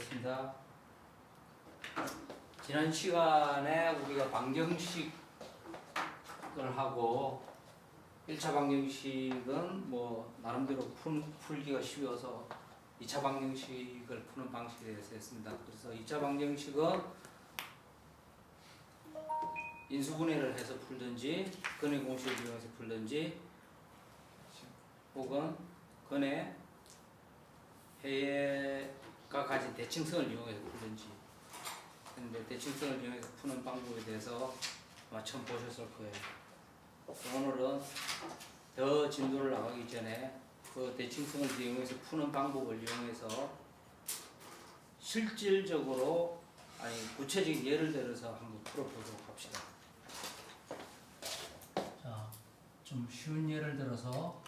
하겠습니다. 지난 시간에 우리가 방정식을 하고 1차 방정식은 뭐 나름대로 풀기가 쉬워서 2차 방정식을 푸는 방식에 대해서 했습니다. 그래서 2차 방정식은 인수분해를 해서 풀든지 근해 공식을 이용해서 풀든지 혹은 근해 해가 가진 대칭성을 이용해서 풀든지. 근데 대칭성을 이용해서 푸는 방법에 대해서 아마 처음 보셨을 거예요. 오늘은 더 진도를 나가기 전에 그 대칭성을 이용해서 푸는 방법을 이용해서 실질적으로 구체적인 예를 들어서 한번 풀어보도록 합시다. 자, 좀 쉬운 예를 들어서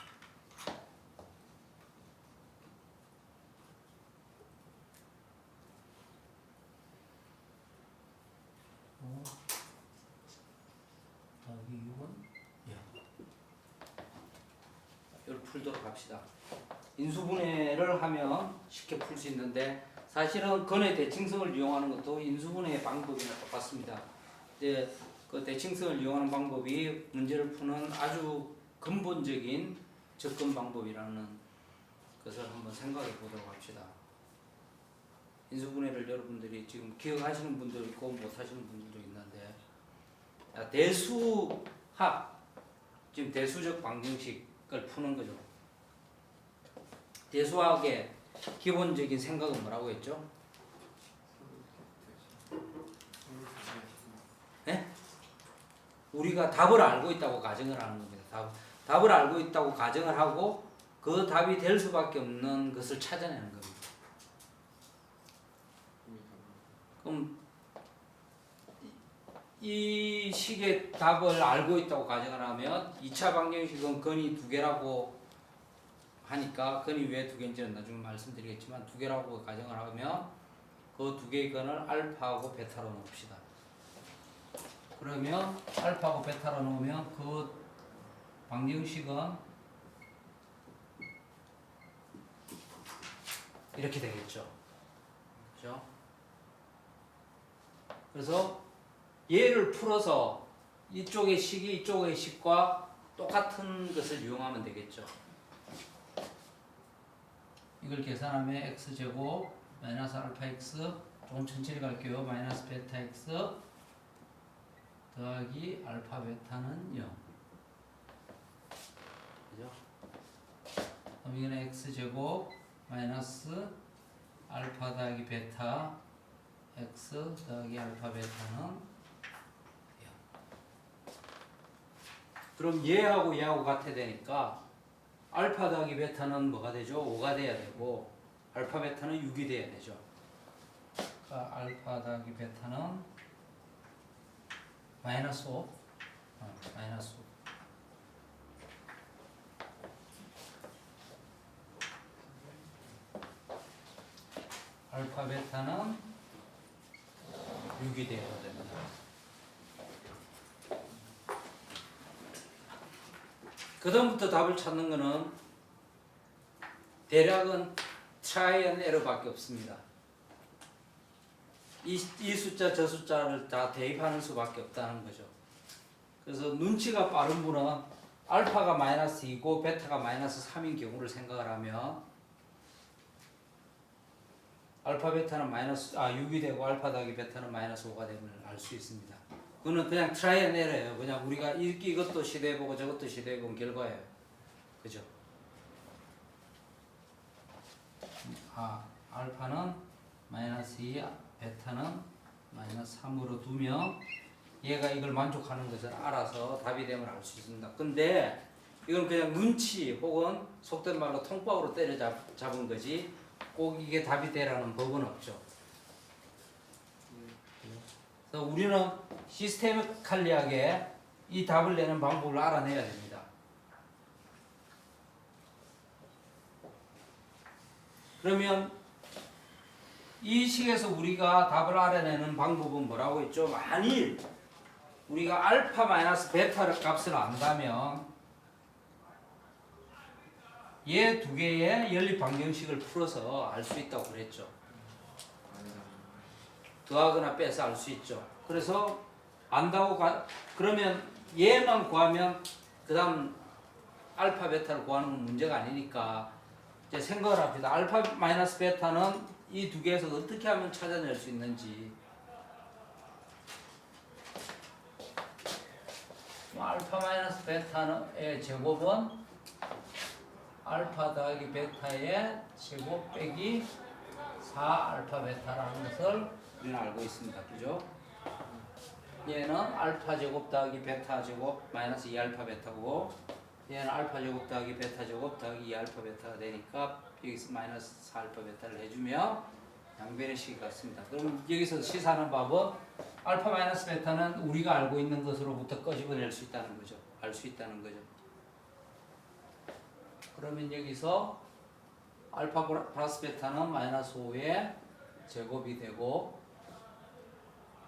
더하기 6은 이걸 풀도록 합시다. 인수분해를 하면 쉽게 풀 수 있는데 사실은 근해 대칭성을 이용하는 것도 인수분해 방법이랑 똑같습니다. 이제 그 대칭성을 이용하는 방법이 문제를 푸는 아주 근본적인 접근 방법이라는 것을 한번 생각해 보도록 합시다. 인수분해를 여러분들이 지금 기억하시는 분도 있고 못하시는 분들도 있는데, 대수학, 지금 대수적 방정식을 푸는 거죠. 대수학의 기본적인 생각은 뭐라고 했죠? 네? 우리가 답을 알고 있다고 가정을 하는 겁니다. 답을 알고 있다고 가정을 하고 그 답이 될 수밖에 없는 것을 찾아내는 겁니다. 그럼 이 식의 답을 알고 있다고 가정을 하면 2차 방정식은 근이 두 개라고 하니까 근이 왜 두 개인지는 나중에 말씀드리겠지만 두 개라고 가정을 하면 그 두 개의 근을 알파하고 베타로 놓읍시다. 그러면 알파하고 베타로 놓으면 그 방정식은 이렇게 되겠죠. 그렇죠? 그래서 얘를 풀어서 이쪽의 식이 이쪽의 식과 똑같은 것을 이용하면 되겠죠. 이걸 계산하면 x제곱 마이너스 알파 x, 조금 천천히 갈게요. 마이너스 베타 x 더하기 알파 베타는 0. 그죠? 그럼 이거는 x제곱 마이너스 알파 더하기 베타 x 더하기 알파 베타는 0. 그럼 얘하고 얘하고 같아야 되니까 알파 더하기 베타는 뭐가 되죠? 5가 돼야 되고 알파 베타는 6이 돼야 되죠. 그러니까 알파 더하기 베타는 마이너스 5. 마이너스 5. 알파 베타는 6이 돼야 됩니다. 그 다음부터 답을 찾는 것은 대략은 트라이 앤 에러밖에 없습니다. 이 숫자 저 숫자를 다 대입하는 수밖에 없다는 거죠. 그래서 눈치가 빠른 분은 알파가 마이너스 2고 베타가 마이너스 3인 경우를 생각을 하면 알파 베타는 6이 되고 알파 더하기 베타는 마이너스 5가 됨을 알 수 있습니다. 그거는 그냥 트라이 앤 에러예요. 그냥 우리가 이것도 시도해보고 저것도 시도해본 결과예요. 그죠? 알파는 마이너스 2, 베타는 마이너스 3으로 두면 얘가 이걸 만족하는 것을 알아서 답이 됨을 알 수 있습니다. 근데 이건 그냥 눈치 혹은 속된 말로 통밥으로 때려잡은 거지 꼭 이게 답이 되라는 법은 없죠. 그래서 우리는 시스테미컬리하게 이 답을 내는 방법을 알아내야 됩니다. 그러면 이 식에서 우리가 답을 알아내는 방법은 뭐라고 했죠? 만일 우리가 알파 마이너스 베타의 값을 안다면 얘 두 개의 연립 방정식을 풀어서 알 수 있다고 그랬죠. 더하거나 빼서 알 수 있죠. 그래서 안다고 그러면 얘만 구하면 그 다음 알파 베타를 구하는 건 문제가 아니니까 이제 생각을 합시다. 알파 마이너스 베타는 이 두 개에서 어떻게 하면 찾아낼 수 있는지. 알파 마이너스 베타의 제곱은 알파 더하기 베타의 제곱 빼기 4 알파 베타라는 것을 우리는 알고 있습니다. 그죠? 얘는 알파 제곱 더하기 베타 제곱 마이너스 2 알파 베타고, 얘는 알파 제곱 더하기 베타 제곱 더하기 2 알파 베타가 되니까 여기서 마이너스 4 알파 베타를 해주면 양변의 식이 같습니다. 그럼 여기서 시사하는 방법, 알파 마이너스 베타는 우리가 알고 있는 것으로부터 끄집어낼 수 있다는 거죠. 알 수 있다는 거죠. 그러면 여기서 알파 플러스 베타는 마이너스 5의 제곱이 되고,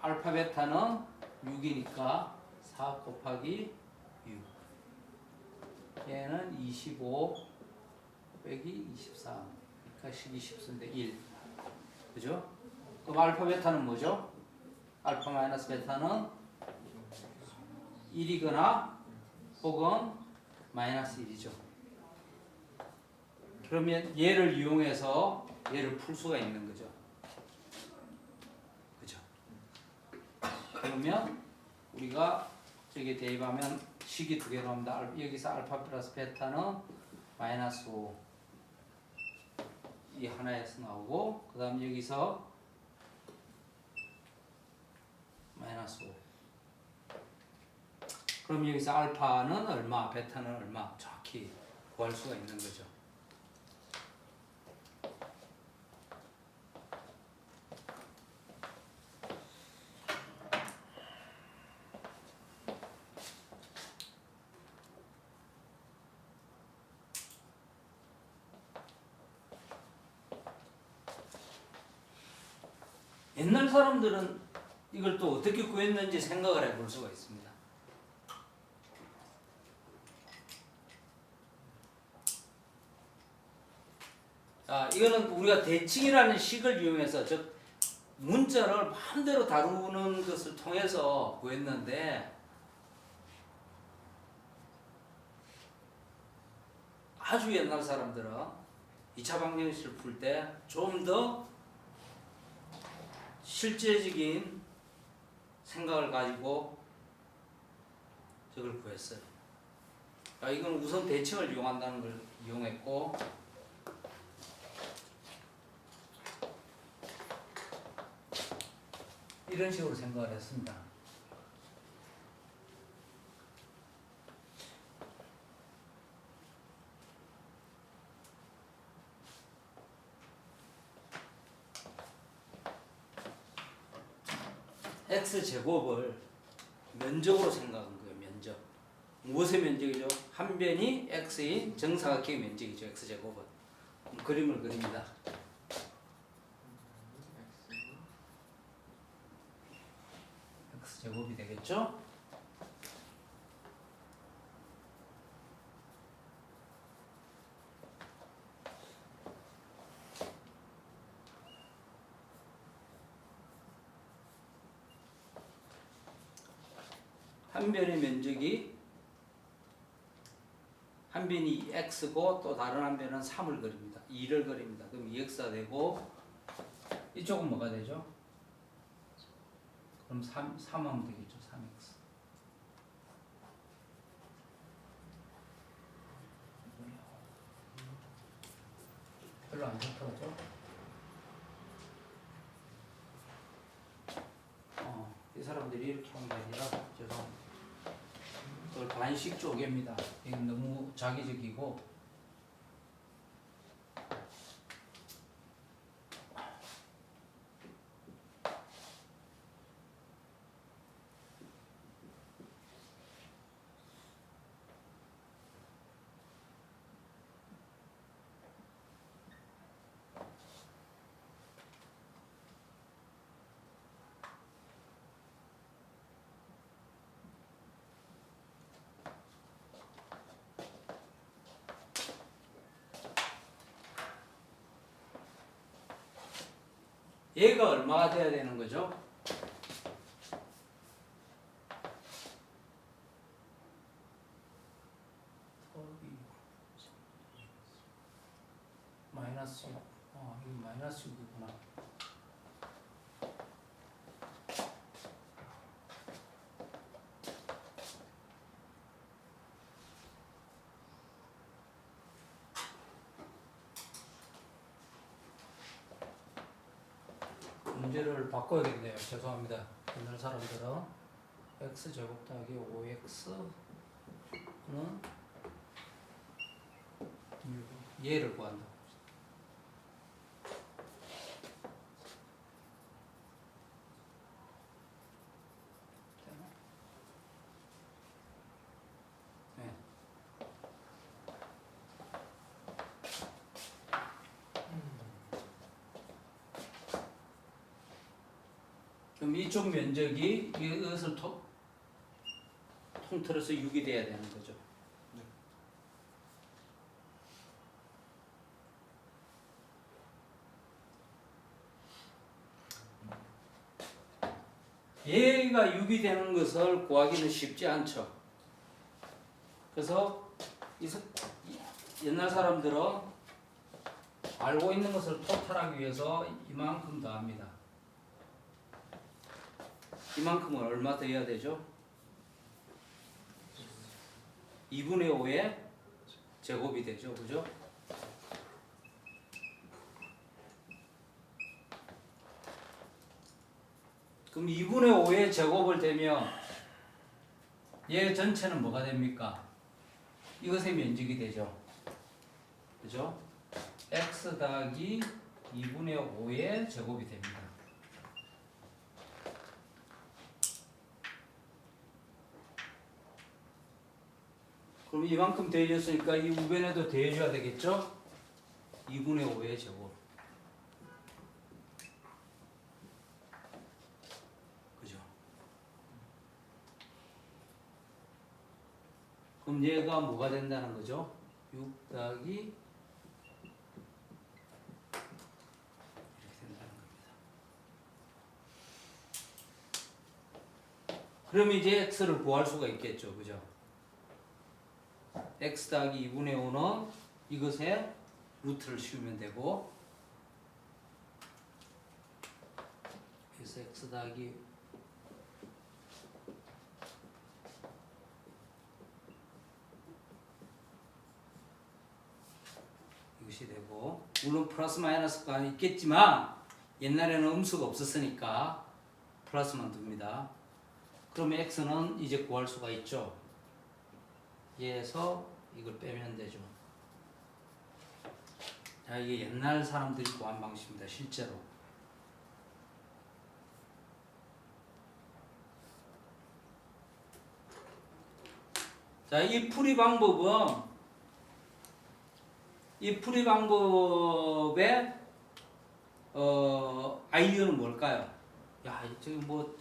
알파 베타는 6이니까 4 곱하기 6. 얘는 25 빼기 23. 그러니까 12, 10인데 1. 그죠? 그럼 알파 베타는 뭐죠? 알파 마이너스 베타는 1이거나 혹은 마이너스 1이죠. 그러면 얘를 이용해서 얘를 풀 수가 있는 거죠. 그죠? 그러면 우리가 저기 대입하면 식이 두 개로 합니다. 여기서 알파 플러스 베타는 마이너스 5 이 하나에서 나오고, 그 다음 여기서 마이너스 5. 그럼 여기서 알파는 얼마, 베타는 얼마 정확히 구할 수가 있는 거죠. 옛날 사람들은 이걸 또 어떻게 구했는지 생각을 해볼 수가 있습니다. 자, 이거는 우리가 대칭이라는 식을 이용해서, 즉 문자를 마음대로 다루는 것을 통해서 구했는데, 아주 옛날 사람들은 2차 방정식을 풀 때 좀 더 실제적인 생각을 가지고 저걸 구했어요. 이건 우선 대칭을 이용한다는 걸 이용했고, 이런 식으로 생각을 했습니다. x제곱을 면적으로 생각한 거예요. 면적. 무엇의 면적이죠? 한 변이 x인 정사각형의 면적이죠. x제곱은. 그림을 그립니다. x제곱이 되겠죠? 한 변의 면적이, 한 변이 x고 또 다른 한 변은 3을 그립니다. 2를 그립니다. 그럼 2x가 되고, 이쪽은 뭐가 되죠? 그럼 3 하면 되겠죠. 3x. 별로 안 좋더라죠? 이 사람들이 이렇게 하는 게 아니라, 죄송합니다. 그걸 반씩 쪼갭니다. 이건 너무 자기적이고, 얘가 얼마가 돼야 되는 거죠? 마이너스 6. 이거 마이너스 6이구나. 문제를 바꿔야겠네요. 죄송합니다. 옛날 사람들은 x제곱 더하기 5x는 얘를 구한다. 네. 그럼 이쪽 면적이 이것을 통틀어서 6이 돼야 되는 거죠. 얘가 6이 되는 것을 구하기는 쉽지 않죠. 그래서 옛날 사람들은 알고 있는 것을 토탈하기 위해서 이만큼 더합니다. 이만큼은 얼마 더해야 되죠? 2분의 5의 제곱이 되죠. 그죠? 그럼 2분의 5의 제곱을 되면 얘 전체는 뭐가 됩니까? 이것의 면적이 되죠. 그죠? x 더하기 2분의 5의 제곱이 됩니다. 그럼 이만큼 더해졌으니까 이 우변에도 더해줘야 되겠죠? 2분의 5의 제곱. 그죠? 그럼 얘가 뭐가 된다는 거죠? 6 더하기 이렇게 된다는 겁니다. 그럼 이제 x를 구할 수가 있겠죠. 그죠? x 더하기 2분의 5는 이것에 루트를 씌우면 되고, 그래서 x 더하기 이것이 되고, 물론 플러스 마이너스가 있겠지만 옛날에는 음수가 없었으니까 플러스만 둡니다. 그러면 x는 이제 구할 수가 있죠. 얘에서 이걸 빼면 되죠. 자, 이게 옛날 사람들이 구한 방식입니다. 실제로. 자, 이 풀이 방법의 아이디어는 뭘까요? 야, 저기 뭐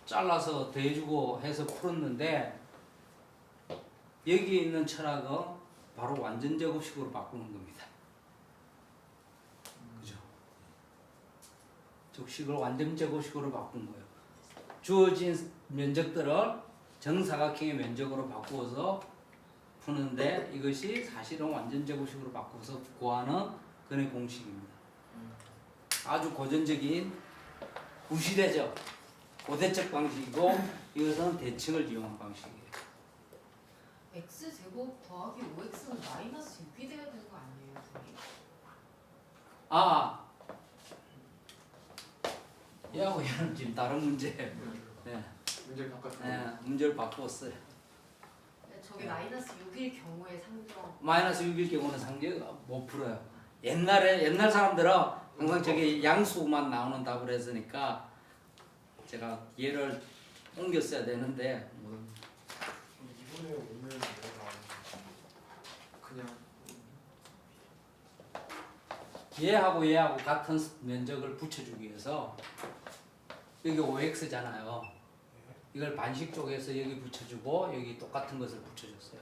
잘라서 더해주고 해서 풀었는데 여기 있는 철학은 바로 완전 제곱식으로 바꾸는 겁니다. 그죠? 적식을 완전 제곱식으로 바꾼 거예요. 주어진 면적들을 정사각형의 면적으로 바꾸어서 푸는데 이것이 사실은 완전 제곱식으로 바꿔서 구하는 근의 공식입니다. 아주 고전적인 구시대적 고대적 방식이고 이것은 대칭을 이용한 방식이에요. x제곱 더하기 5x는 마이너스 6이 돼야 되는 거 아니에요? 선생님? 아, 얘하고 얘는 지금 다른 문제예요. 네. 문제를 바꿨어요. 네, 문제를 바꾸었어요. 저게 마이너스 6일 경우에 상정. 마이너스 6일 경우는 상정 못 풀어요. 옛날 사람들은 항상 저기 양수만 나오는 답을 했으니까 제가 얘를 옮겨 써야 되는데 뭐 이번에 오늘 내가 그냥 얘하고 같은 면적을 붙여주기 위해서 여기 5x잖아요. 이걸 반식 쪽에서 여기 붙여주고 여기 똑같은 것을 붙여줬어요.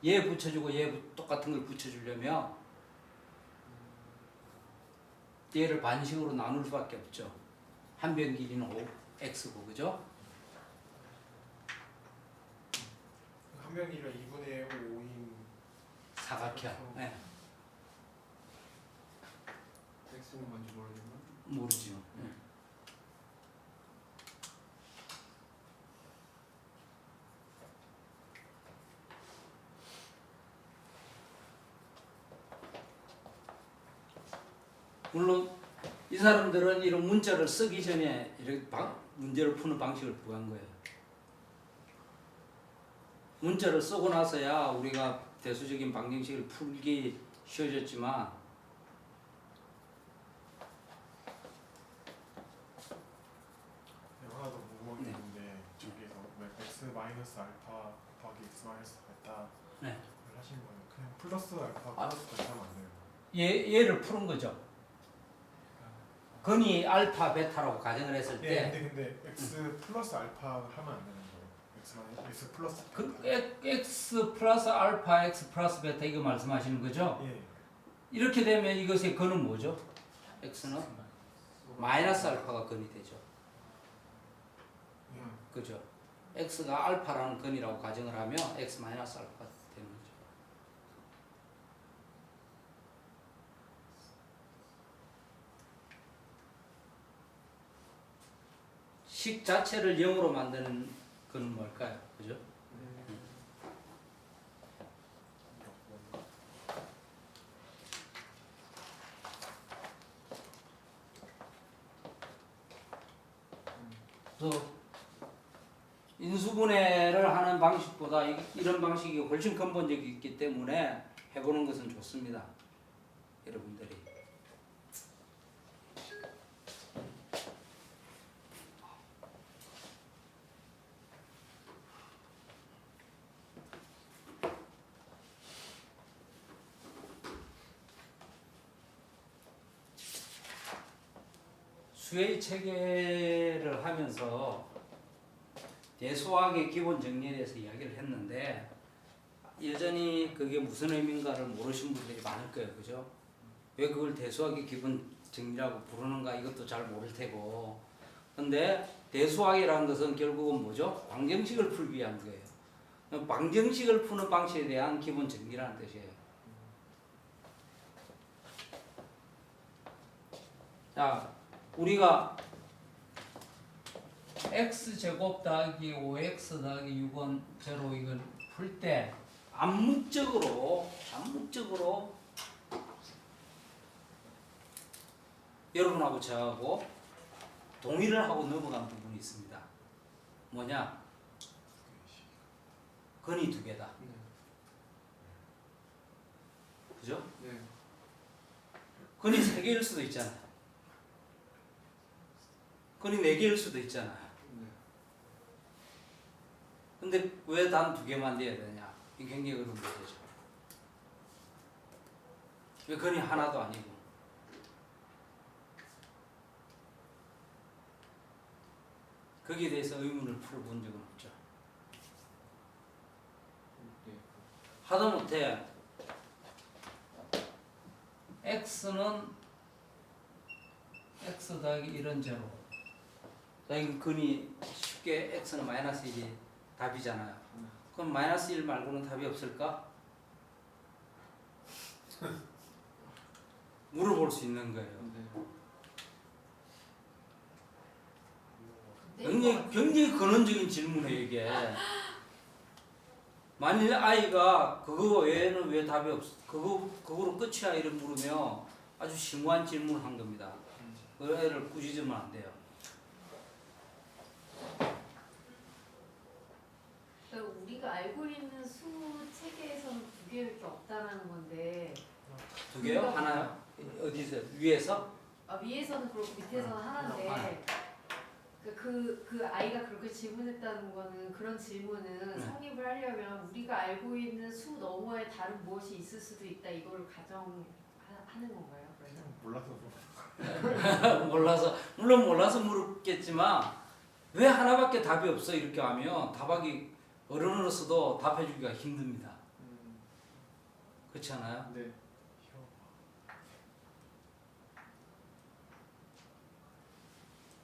얘 붙여주고 얘 똑같은 걸 붙여주려면 얘를 반식으로 나눌 수밖에 없죠. 한 변 길이는 x고 그죠? 한 명이랑 2분의 5인 사각형. 네. x는 뭔지 모르지만 모르죠. 네. 물론 이 사람들은 이런 문자를 쓰기 전에 이렇게 문제를 푸는 방식을 구한 거예요. 문자를 쓰고 나서야 우리가 대수적인 방정식을 풀기 쉬워졌지만 하나 더 궁금한 게 네. 있는데 저기서 왜 x 마이너스 알파 곱하기 x 마이너스 베타를 네. 하신 거예요? 그냥 플러스 알파 플러스 베타 맞나요? 얘를 푸는 거죠. 근이 알파 베타라고 가정을 했을 때 근데 x 플러스 알파 하면 안 되는 거예요? x 플러스 그 베타. x 플러스 알파 x 플러스 베타 이거 말씀하시는 거죠? 예. 이렇게 되면 이것의 근은 뭐죠? x는 마이너스 알파가 근이 되죠. 그죠? x가 알파라는 근이라고 가정을 하면 x 마이너스 알파가 되는 거죠. 식 자체를 0으로 만드는 근은 뭘까요? 그죠? 그래서 인수분해를 하는 방식보다 이런 방식이 훨씬 근본적이기 때문에 해보는 것은 좋습니다. 여러분들이. 수의 체계를 하면서 대수학의 기본 정리에 대해서 이야기를 했는데 여전히 그게 무슨 의미인가를 모르시는 분들이 많을 거예요. 그죠? 왜 그걸 대수학의 기본 정리라고 부르는가 이것도 잘 모를 테고 근데 대수학이라는 것은 결국은 뭐죠? 방정식을 풀기 위한 거예요. 방정식을 푸는 방식에 대한 기본 정리라는 뜻이에요. 자, 우리가 x제곱 더하기 5x 더하기 6은 0 이걸 풀 때 암묵적으로 여러분하고 저하고 동의를 하고 넘어간 부분이 있습니다. 뭐냐? 근이 두 개다. 그죠? 네. 근이 세 개일 수도 있잖아요. 근이 네 개일 수도 있잖아요. 네. 근데 왜 단 두 개만 돼야 되냐? 이 굉장히 어려운 문제죠. 왜 근이 하나도 아니고. 거기에 대해서 의문을 풀어본 적은 없죠. 네. 하다못해 x는 x 더하기 1은 제로. 자, 이거 근이 쉽게 x는 마이너스 1이 답이잖아요. 그럼 마이너스 1 말고는 답이 없을까? 물어볼 수 있는 거예요. 네. 굉장히 근원적인 질문이에요, 이게. 만일 아이가 그거 외에는 왜 답이 그거로 끝이야 이런 물으면 아주 심오한 질문을 한 겁니다. 그 애를 꾸짖으면 안 돼요. 그러니까 우리가 알고 있는 수 체계에서는 두 개밖에 없다라는 건데 두 개요? 하나요? 어디서? 위에서? 위에서는 그렇고 밑에서는 하나인데 그 아이가 그렇게 질문했다는 거는 그런 질문은 성립을 하려면 우리가 알고 있는 수 너머에 다른 무엇이 있을 수도 있다 이거를 가정하는 건가요? 몰라서 물론 몰라서 물었겠지만 왜 하나밖에 답이 없어 이렇게 하면 답하기 어른으로서도 답해주기가 힘듭니다. 그렇지 않아요? 네.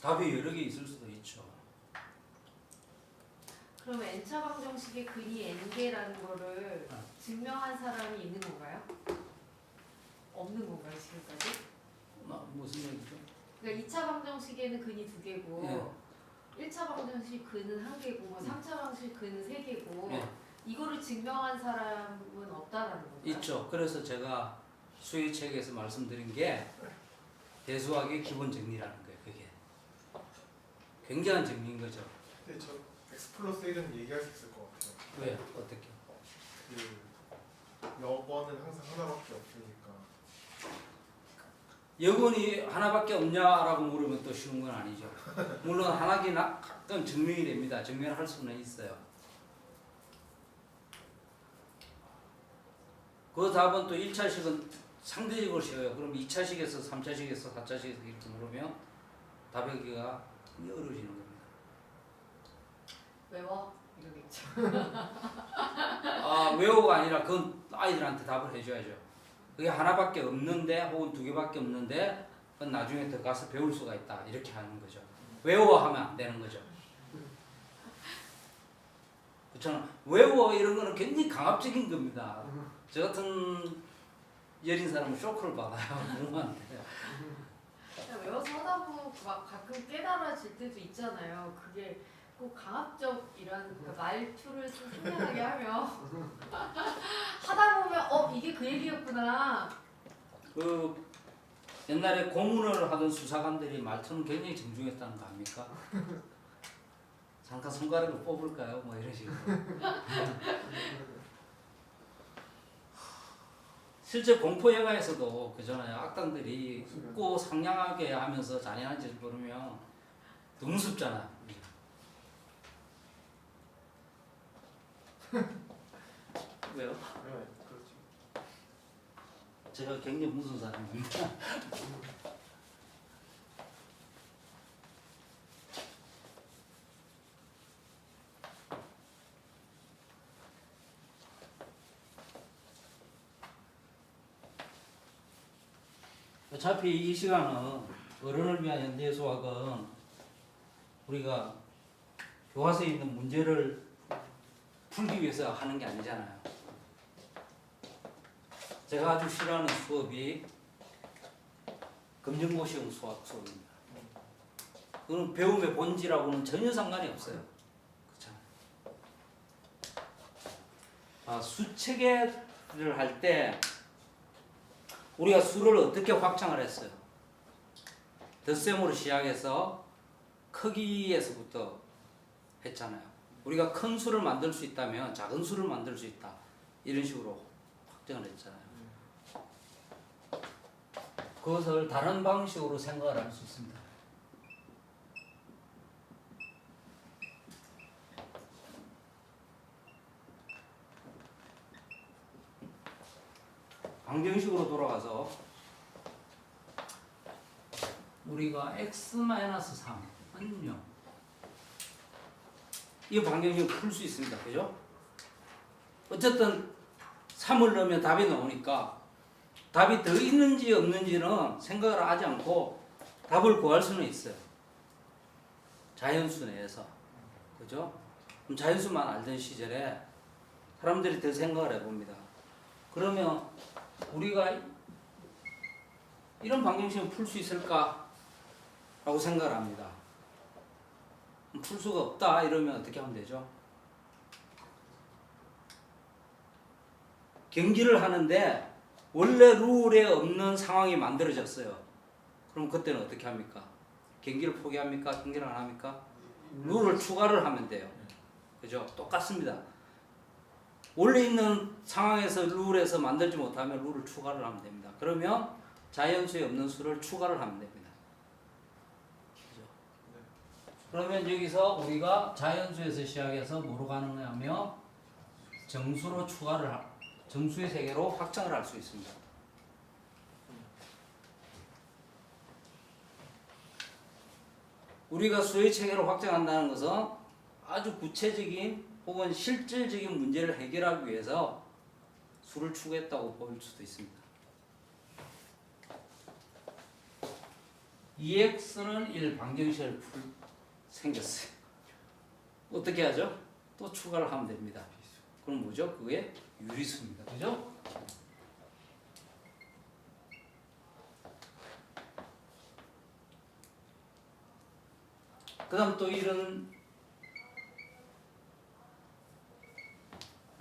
답이 여러 개 있을 수도 있죠. 그럼 n차 방정식의 근이 n개라는 거를 증명한 사람이 있는 건가요? 없는 건가요 지금까지? 무슨 얘기죠? 그러니까 2차 방정식에는 근이 2개고 1차 방정식 근은 1개고 뭐 3차 방정식 근은 3개고 예. 이거를 증명한 사람은 없다라는 건가요? 있죠. 그래서 제가 수의 책에서 말씀드린 게 대수학의 기본 정리라는 거예요. 그게 굉장한 정리인 거죠. 근데 저 x 플러스 1은 얘기할 수 있을 것 같아요. 왜? 어떻게? 그 여번은 항상 하나밖에 없으니까. 여건이 하나밖에 없냐라고 물으면 또 쉬운 건 아니죠. 물론 하나긴 가끔 증명이 됩니다. 증명할 수는 있어요. 그 답은 또 1차식은 상대적으로 쉬워요. 그럼 2차식에서 3차식에서 4차식에서 이렇게 물으면 답하기가 어려워지는 겁니다. 외워? 이러겠죠. 외우가 아니라 그건 아이들한테 답을 해줘야죠. 그게 하나밖에 없는데 혹은 2개밖에 없는데 그건 나중에 더 가서 배울 수가 있다. 이렇게 하는 거죠. 외워하면 안 되는 거죠. 그렇잖아. 외워 이런 거는 굉장히 강압적인 겁니다. 저 같은 여린 사람은 쇼크를 받아요. 공부하는데. 그냥 외워서 하다 보면 막 가끔 깨달아질 때도 있잖아요. 그게 꼭 강압적이라는 그러니까 말투를 좀 생략하게 하면 하다 보면 이게 그 얘기였구나. 그 옛날에 고문을 하던 수사관들이 말투는 굉장히 정중했다는 거 아닙니까? 잠깐 손가락을 뽑을까요? 뭐 이런 식으로. 실제 공포 영화에서도 그잖아요. 악당들이 웃고 상냥하게 하면서 잔인한 짓을 벌이면 너무 무섭잖아. 왜요? 네, 그렇죠. 제가 굉장히 무서운 사람입니다. 어차피 이 시간은 어른을 위한 현대 수학은 우리가 교과서에 있는 문제를 풀기 위해서 하는 게 아니잖아요. 제가 아주 싫어하는 수업이 검정고시형 수업입니다. 그건 배움의 본질하고는 전혀 상관이 없어요. 그렇잖아요. 수체계를 할 때 우리가 수를 어떻게 확장을 했어요? 덧셈으로 시작해서 크기에서부터 했잖아요. 우리가 큰 수를 만들 수 있다면 작은 수를 만들 수 있다. 이런 식으로 확정을 했잖아요. 그것을 다른 방식으로 생각을 할 수 있습니다. 방정식으로 돌아가서 우리가 x-3은요. 이 방정식을 풀 수 있습니다. 그죠? 어쨌든 3을 넣으면 답이 나오니까 답이 더 있는지 없는지는 생각을 하지 않고 답을 구할 수는 있어요. 자연수 내에서. 그죠? 그럼 자연수만 알던 시절에 사람들이 더 생각을 해봅니다. 그러면 우리가 이런 방정식을 풀 수 있을까? 라고 생각을 합니다. 풀 수가 없다 이러면 어떻게 하면 되죠? 경기를 하는데 원래 룰에 없는 상황이 만들어졌어요. 그럼 그때는 어떻게 합니까? 경기를 포기합니까? 경기를 안 합니까? 룰을 추가를 하면 돼요. 그죠? 똑같습니다. 원래 있는 상황에서 룰에서 만들지 못하면 룰을 추가를 하면 됩니다. 그러면 자연수에 없는 수를 추가를 하면 됩니다. 그죠? 그러면 여기서 우리가 자연수에서 시작해서 뭐로 가는 거냐면 정수로 정수의 세계로 확장을 할 수 있습니다. 우리가 수의 체계로 확장한다는 것은 아주 구체적인 혹은 실질적인 문제를 해결하기 위해서 수를 추구했다고 볼 수도 있습니다. 2x는 1 방정식을 생겼어요. 어떻게 하죠? 또 추가를 하면 됩니다. 그럼 뭐죠? 그게 유리수입니다. 그죠? 그 다음 또 이런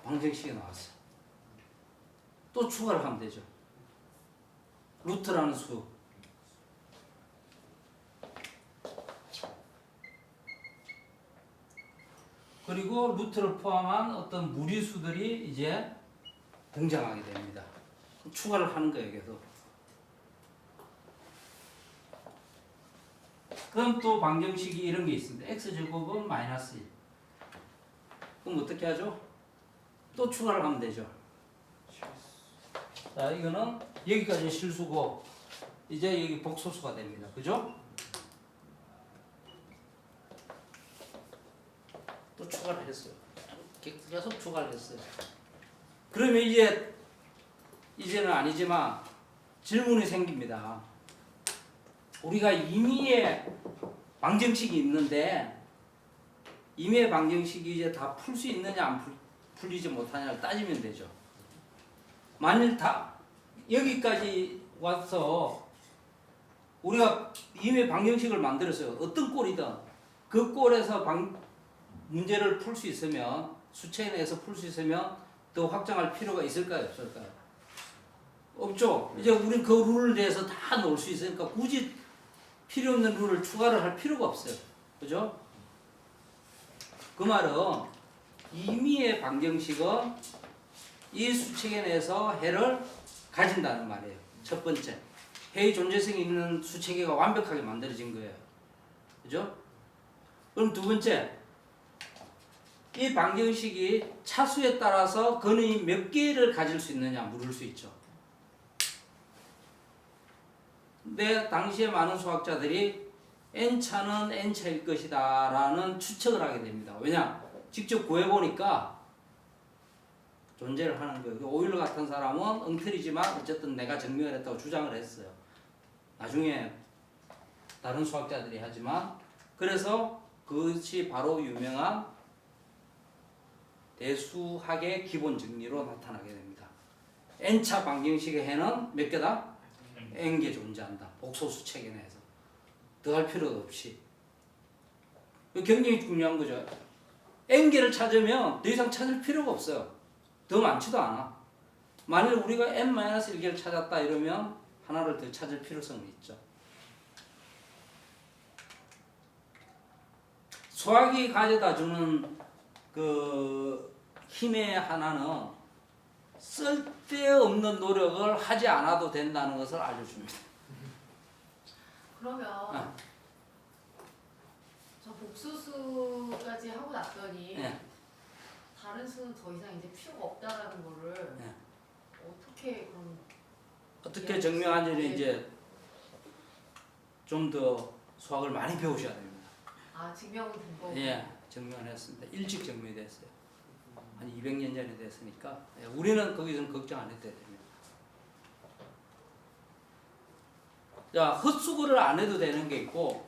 방정식이 나왔어요. 또 추가를 하면 되죠. 루트라는 수. 그리고 루트를 포함한 어떤 무리수들이 이제 등장하게 됩니다. 추가를 하는 거예요, 계속. 그럼 또 방정식이 이런 게 있습니다. x제곱은 마이너스 1. 그럼 어떻게 하죠? 또 추가를 하면 되죠. 자, 이거는 여기까지 실수고 이제 여기 복소수가 됩니다. 그죠? 또 추가를 했어요. 계속 추가를 했어요. 그러면 이제는 아니지만 질문이 생깁니다. 우리가 임의의 방정식이 있는데 임의의 방정식이 이제 다 풀 수 있느냐 안 풀리지 못하냐를 따지면 되죠. 만일 다 여기까지 와서 우리가 임의의 방정식을 만들었어요. 어떤 꼴이든 그 꼴에서 문제를 풀 수 있으면 수체 내에서 풀 수 있으면 더 확장할 필요가 있을까요? 없을까요? 없죠. 이제 우린 그 룰을 내서 다 넣을 수 있으니까 굳이 필요 없는 룰을 추가를 할 필요가 없어요. 그죠? 그 말은 임의의 방정식은 이 수체계 내에서 해를 가진다는 말이에요. 첫 번째. 해의 존재성이 있는 수체계가 완벽하게 만들어진 거예요. 그죠? 그럼 두 번째. 이 방정식이 차수에 따라서 근의 몇 개를 가질 수 있느냐 물을 수 있죠. 근데 당시에 많은 수학자들이 n차는 n차일 것이다 라는 추측을 하게 됩니다. 왜냐? 직접 구해보니까 존재를 하는 거예요. 오일러 같은 사람은 엉터리지만 어쨌든 내가 증명을 했다고 주장을 했어요. 나중에 다른 수학자들이 하지만 그래서 그것이 바로 유명한 대수학의 기본 정리로 나타나게 됩니다. n차 방정식의 해는 몇 개다? n개 존재한다. 복소수 체계 내에서. 더 할 필요도 없이. 굉장히 중요한 거죠. n개를 찾으면 더 이상 찾을 필요가 없어요. 더 많지도 않아. 만일 우리가 n-1개를 찾았다 이러면 하나를 더 찾을 필요성이 있죠. 수학이 가져다 주는 그 힘의 하나는 쓸데없는 노력을 하지 않아도 된다는 것을 알려줍니다. 그러면 저 복소수까지 하고 났더니 네. 다른 수는 더 이상 이제 필요가 없다라는 거를 네. 어떻게 그럼 어떻게 증명하는지 이제 좀 더 수학을 많이 배우셔야 됩니다. 증명은 된 거고. 예, 증명을 했습니다. 일찍 증명이 됐어요. 한 200년 전에 됐으니까 우리는 거기서는 걱정 안 해도 됩니다. 자, 헛수고를 안 해도 되는 게 있고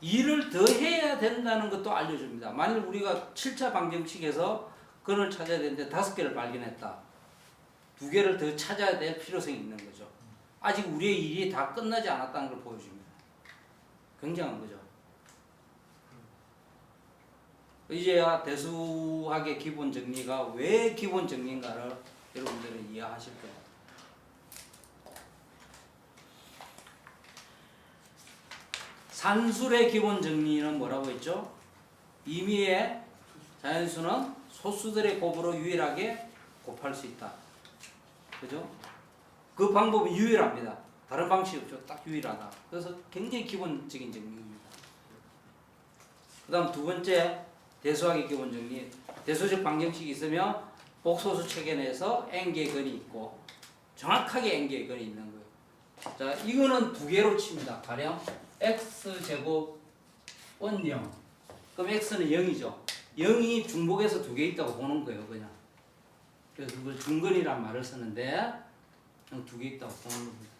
일을 더 해야 된다는 것도 알려줍니다. 만일 우리가 7차 방정식에서 근을 찾아야 되는데 5개를 발견했다. 2개를 더 찾아야 될 필요성이 있는 거죠. 아직 우리의 일이 다 끝나지 않았다는 걸 보여줍니다. 굉장한 거죠. 이제야 대수학의 기본 정리가 왜 기본 정리인가를 여러분들은 이해하실 거예요. 산술의 기본 정리는 뭐라고 했죠? 임의의 자연수는 소수들의 곱으로 유일하게 곱할 수 있다. 그죠? 그 방법은 유일합니다. 다른 방식이 없죠. 딱 유일하다. 그래서 굉장히 기본적인 정리입니다. 그 다음 두 번째 대수학의 기본 정리. 대수적 방정식이 있으면 복소수 체계 내에서 n개의 근이 있고 정확하게 n개의 근이 있는 거예요. 자, 이거는 2개로 칩니다. 가령 x제곱은 0. 그럼 x는 0이죠. 0이 중복해서 2개 있다고 보는 거예요. 그냥. 그래서 그걸 중근이란 말을 쓰는데 2개 있다고 보는 겁니다.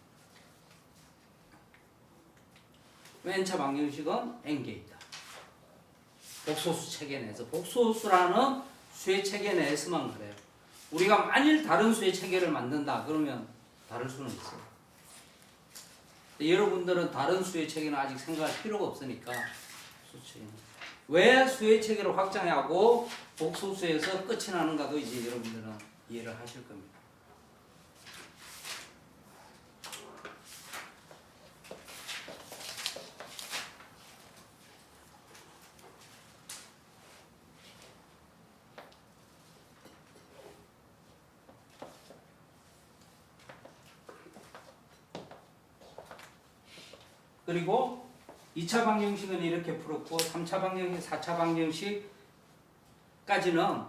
N차 방정식은 N개이다. 복소수 체계 내에서 복소수라는 수의 체계 내에서만 그래요. 우리가 만일 다른 수의 체계를 만든다 그러면 다를 수는 있어요. 여러분들은 다른 수의 체계는 아직 생각할 필요가 없으니까 왜 수의 체계를 확장하고 복소수에서 끝이 나는가도 이제 여러분들은 이해를 하실 겁니다. 그리고 2차 방정식은 이렇게 풀었고 3차 방정식, 4차 방정식까지는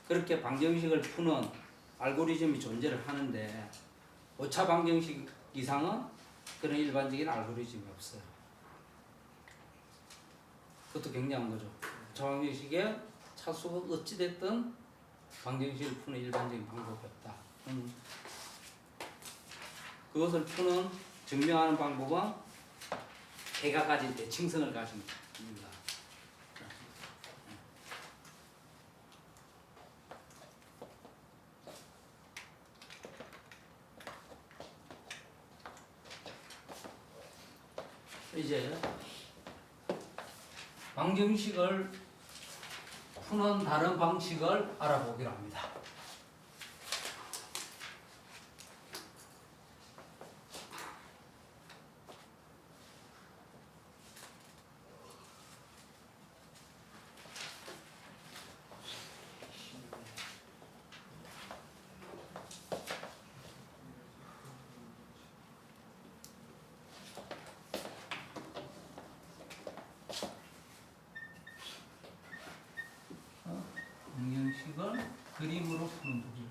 그렇게 방정식을 푸는 알고리즘이 존재를 하는데 5차 방정식 이상은 그런 일반적인 알고리즘이 없어요. 그것도 굉장한 거죠. 5차 방정식에 차수가 어찌됐든 방정식을 푸는 일반적인 방법이 없다. 그것을 푸는 증명하는 방법은 개가 가진 대칭성을 가진 겁니다. 이제 방정식을 푸는 다른 방식을 알아보기로 합니다. 방정식을 그림으로 푸는 법이에요.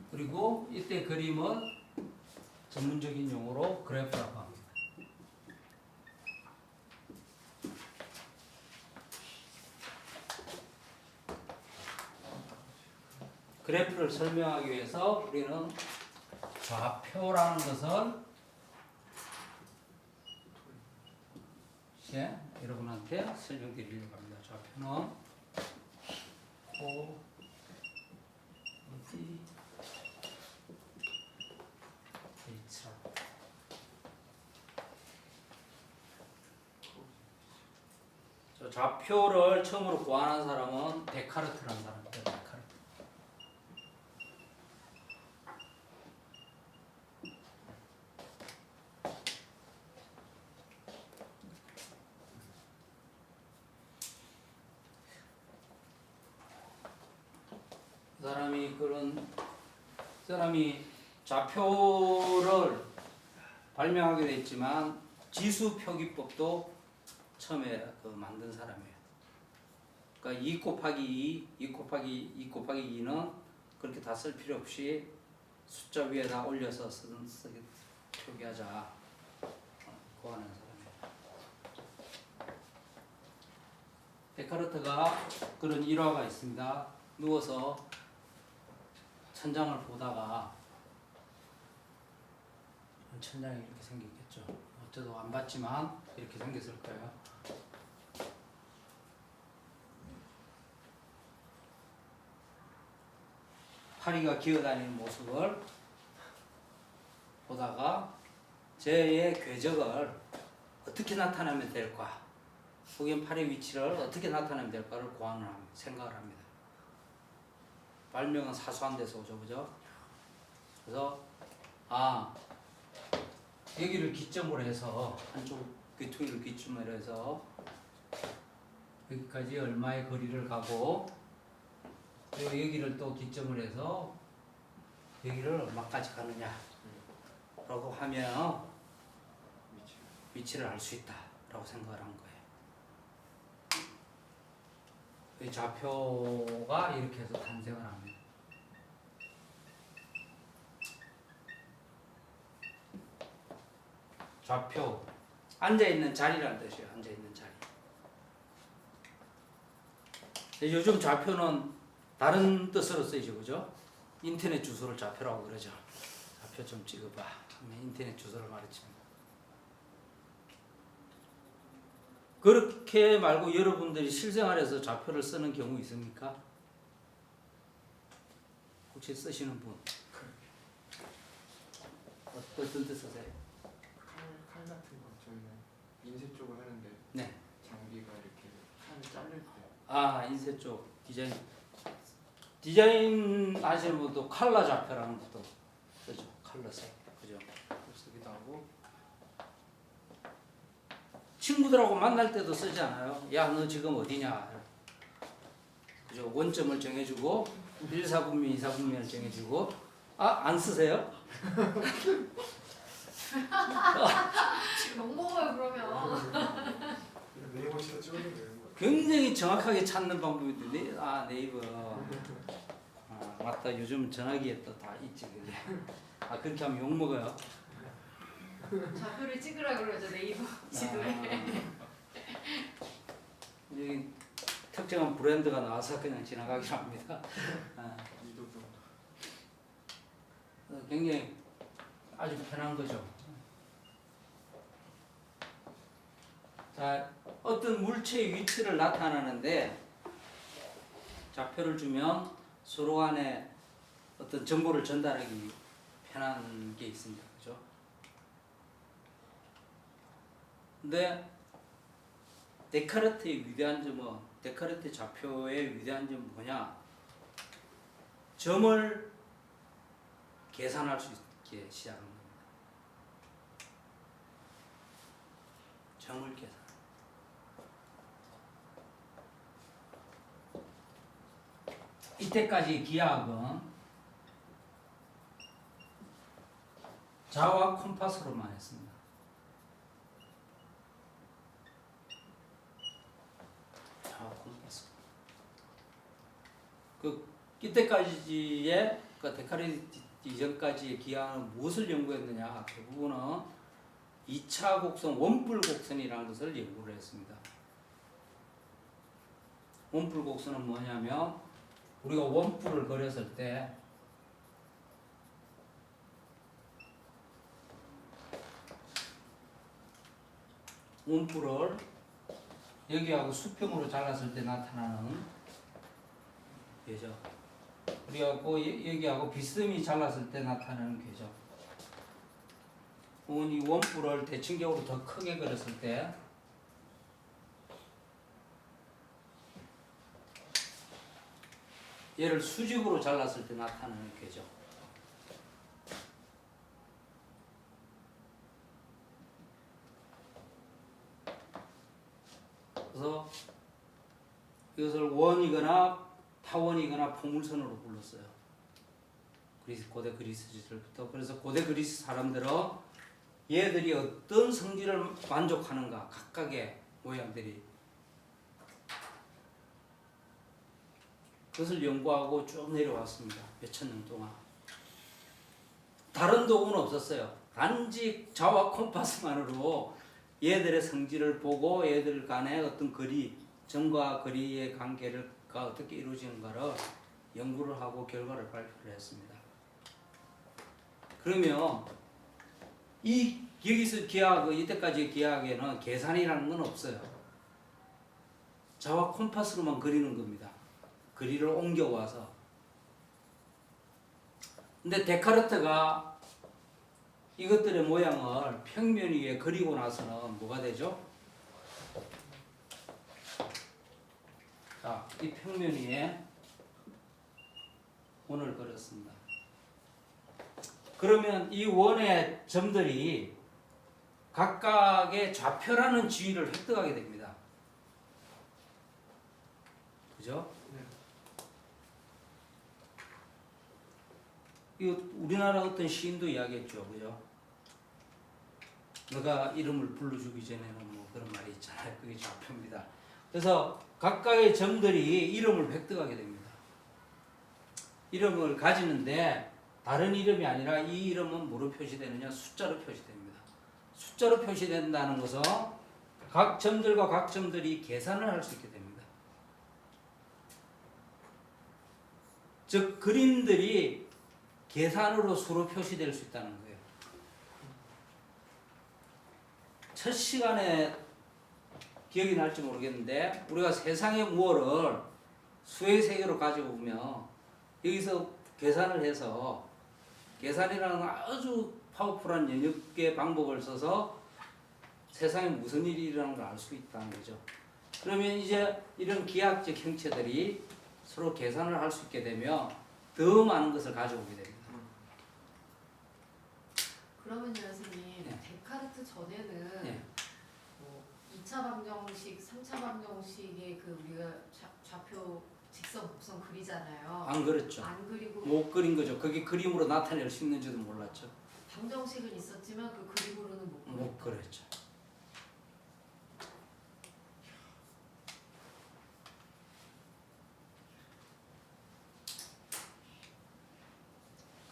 그리고 이때 그림은 전문적인 용어로 그래프라고 합니다. 그래프를 설명하기 위해서 우리는 좌표라는 것을 여러분한테 설명드리려고 합니다. 좌표는 어디 H라고. 좌표를 처음으로 구하는 사람은 데카르트라는 사람입니다. 데카르트. 사람이 좌표를 발명하게 됐지만 지수 표기법도 처음에 만든 사람이에요. 그러니까 2 곱하기 2 곱하기 2는 그렇게 다 쓸 필요 없이 숫자 위에다 올려서 표기하자 고 하는 사람이에요. 데카르트가 그런 일화가 있습니다. 누워서 천장을 보다가 천장이 이렇게 생겼겠죠. 어쩌도 안 봤지만 이렇게 생겼을 거예요. 파리가 기어다니는 모습을 보다가 쟤의 궤적을 어떻게 나타내면 될까? 혹은 파리의 위치를 어떻게 나타내면 될까를 생각을 합니다. 발명은 사소한 데서 오죠, 그죠? 그래서 여기를 기점으로 해서 한쪽 귀퉁이를 기점으로 해서 여기까지 얼마의 거리를 가고 그리고 여기를 또 기점으로 해서 여기를 얼마까지 가느냐 라고 하면 위치를 알 수 있다 라고 생각을 한 거예요. 이 좌표가 이렇게 해서 탄생을 합니다. 좌표, 앉아있는 자리라는 뜻이에요. 앉아있는 자리. 요즘 좌표는 다른 뜻으로 쓰이죠, 그죠? 인터넷 주소를 좌표라고 그러죠. 좌표 좀 찍어봐 하면 인터넷 주소를 말해줍니다. 그렇게 말고 여러분들이 실생활에서 좌표를 쓰는 경우 있습니까? 혹시 쓰시는 분? 어떤 데 쓰세요? 칼 같은 거 저희는 인쇄 쪽을 하는데 네. 장비가 이렇게 칼 자를 때 아, 인쇄 쪽 디자인 하시는 분도 컬러 좌표라는 것도 쓰죠. 컬러색. 그죠? 쓰기도 하고. 친구들하고 만날 때도 쓰지 않아요? 야, 너 지금 어디냐? 그죠? 원점을 정해주고 1, 4분면, 2, 4분면을 정해주고 안 쓰세요? 먹어요 그러면. 네이버 진짜 찍어도 되는 거예요. 굉장히 정확하게 찾는 방법인데 네이버. 맞다. 요즘 전화기에 또 다 있지 그게. 그렇게 하면 욕 먹어요. 좌표를 찍으라 그러죠 네이버 지도에. 여기 특정한 브랜드가 나와서 그냥 지나가기로 합니다. 이도도 굉장히 아주 편한 거죠. 자, 어떤 물체의 위치를 나타내는데 좌표를 주면 서로 간에 어떤 정보를 전달하기 편한 게 있습니다. 그죠? 근데 데카르트의 위대한 점은 데카르트 좌표의 위대한 점은 뭐냐? 점을 계산할 수 있게 시작한 겁니다. 점을 계산. 이때까지 기하학은 자와 콤파스로만 했습니다. 자와 콤파스. 이때까지의 데카르트 이전까지의 기하학은 무엇을 연구했느냐? 대부분은 2차 곡선, 원뿔 곡선이라는 것을 연구를 했습니다. 원뿔 곡선은 뭐냐면 우리가 원뿔을 그렸을 때 원뿔을 여기하고 수평으로 잘랐을 때 나타나는 궤적, 그리고 여기하고 비스듬히 잘랐을 때 나타나는 궤적. 이 원뿔을 대칭적으로 더 크게 그렸을 때 얘를 수직으로 잘랐을 때 나타나는 궤적. 그래서 이것을 원이거나 타원이거나 포물선으로 불렀어요. 고대 그리스 시절부터. 그래서 고대 그리스 사람들은 얘들이 어떤 성질을 만족하는가, 각각의 모양들이, 그것을 연구하고 쭉 내려왔습니다. 몇천 년 동안. 다른 도구는 없었어요. 단지 자와 콤파스만으로 얘들의 성질을 보고 얘들 간의 어떤 거리, 점과 거리의 관계가 어떻게 이루어지는가를 연구를 하고 결과를 발표를 했습니다. 그러면 여기서 이때까지의 기하학에는 계산이라는 건 없어요. 자와 콤파스로만 그리는 겁니다. 거리를 옮겨와서. 근데 데카르트가 이것들의 모양을 평면 위에 그리고 나서는 뭐가 되죠? 자, 이 평면 위에 원을 그렸습니다. 그러면 이 원의 점들이 각각의 좌표라는 지위를 획득하게 됩니다. 그죠? 이 우리나라 어떤 시인도 이야기했죠, 그죠? 너가 이름을 불러주기 전에는 뭐 그런 말이 있잖아요. 그게 좌표입니다. 그래서 각각의 점들이 이름을 획득하게 됩니다. 이름을 가지는데 다른 이름이 아니라 이 이름은 뭐로 표시되느냐? 숫자로 표시됩니다. 숫자로 표시된다는 것은 각 점들과 각 점들이 계산을 할 수 있게 됩니다. 즉 그림들이 계산으로 수로 표시될 수 있다는 거예요. 첫 시간에 기억이 날지 모르겠는데 우리가 세상의 무엇을 수의 세계로 가지고 오면 여기서 계산을 해서 계산이라는 아주 파워풀한 연역의 방법을 써서 세상에 무슨 일이 일어나는 걸 알 수 있다는 거죠. 그러면 이제 이런 기하학적 형체들이 서로 계산을 할 수 있게 되면 더 많은 것을 가져오게 됩니다. 그러면요 선생님 네. 데카르트 전에는 네. 뭐 2차 방정식, 3차 방정식의 그 우리가 좌표 직선, 곡선 그리잖아요. 안 그렇죠. 안 그리고 못 그린 거죠. 그게 그림으로 나타낼 수 있는지도 몰랐죠. 방정식은 있었지만 그 그림으로는 못 그렸다. 못 그랬죠.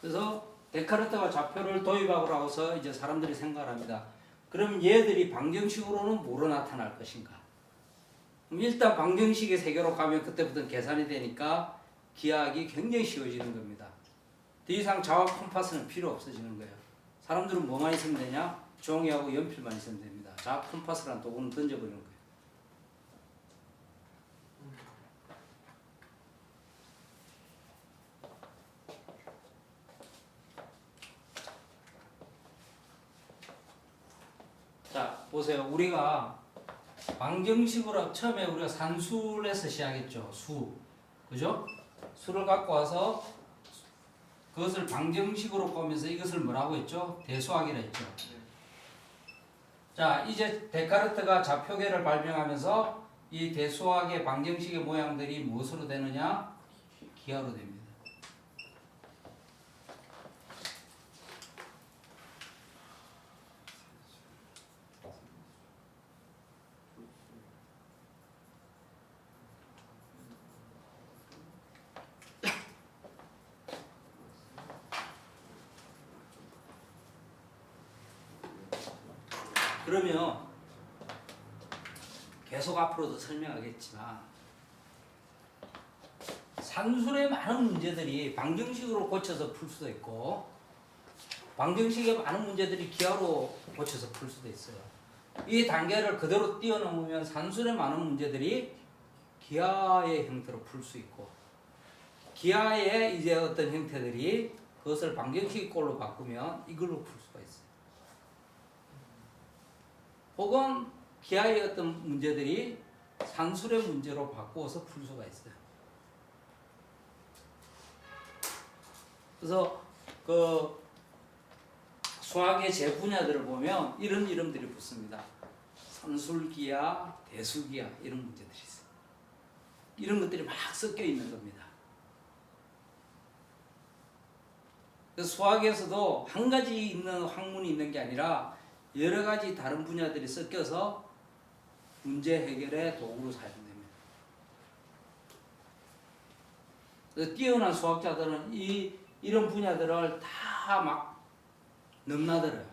그래서 데카르트가 좌표를 도입하고 나서 이제 사람들이 생각을 합니다. 그럼 얘들이 방정식으로는 뭐로 나타날 것인가? 그럼 일단 방정식의 세계로 가면 그때부터 계산이 되니까 기하학이 굉장히 쉬워지는 겁니다. 더 이상 자와 컴파스는 필요 없어지는 거예요. 사람들은 뭐만 있으면 되냐? 종이하고 연필만 있으면 됩니다. 자, 컴파스란 도구는 던져버리는 거예요. 자, 보세요. 우리가 방정식으로 처음에 우리가 산술에서 시작했죠. 수. 그죠? 수를 갖고 와서 그것을 방정식으로 보면서 이것을 뭐라고 했죠? 대수학이라 했죠. 자, 이제 데카르트가 좌표계를 발명하면서 이 대수학의 방정식의 모양들이 무엇으로 되느냐? 기하로 됩니다. 그러면 계속 앞으로도 설명하겠지만 산술의 많은 문제들이 방정식으로 고쳐서 풀 수도 있고 방정식의 많은 문제들이 기하로 고쳐서 풀 수도 있어요. 이 단계를 그대로 뛰어넘으면 산술의 많은 문제들이 기하의 형태로 풀 수 있고 기하의 이제 어떤 형태들이 그것을 방정식 꼴로 바꾸면 이걸로 풀 수가 있어요. 혹은 기하의 어떤 문제들이 산술의 문제로 바꾸어서 풀 수가 있어요. 그래서 그 수학의 제 분야들을 보면 이런 이름들이 붙습니다. 산술기하, 대수기하 이런 문제들이 있어요. 이런 것들이 막 섞여 있는 겁니다. 그래서 수학에서도 한 가지 있는 학문이 있는 게 아니라 여러 가지 다른 분야들이 섞여서 문제 해결의 도구로 사용됩니다. 그래서 뛰어난 수학자들은 이런 분야들을 다 막 넘나들어요.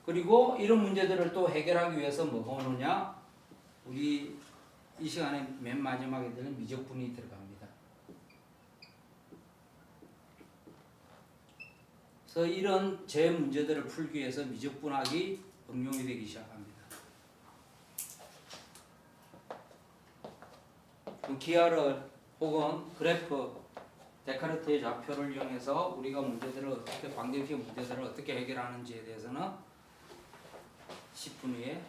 그리고 이런 문제들을 또 해결하기 위해서 뭐가 오느냐? 우리 이 시간에 맨 마지막에 들은 미적분이 들어갑니다. 그래서 이런 제 문제들을 풀기 위해서 미적분학이 응용이 되기 시작합니다. 기하를 혹은 그래프, 데카르트의 좌표를 이용해서 우리가 문제들을 어떻게 방정식 문제들을 어떻게 해결하는지에 대해서는 10분 후에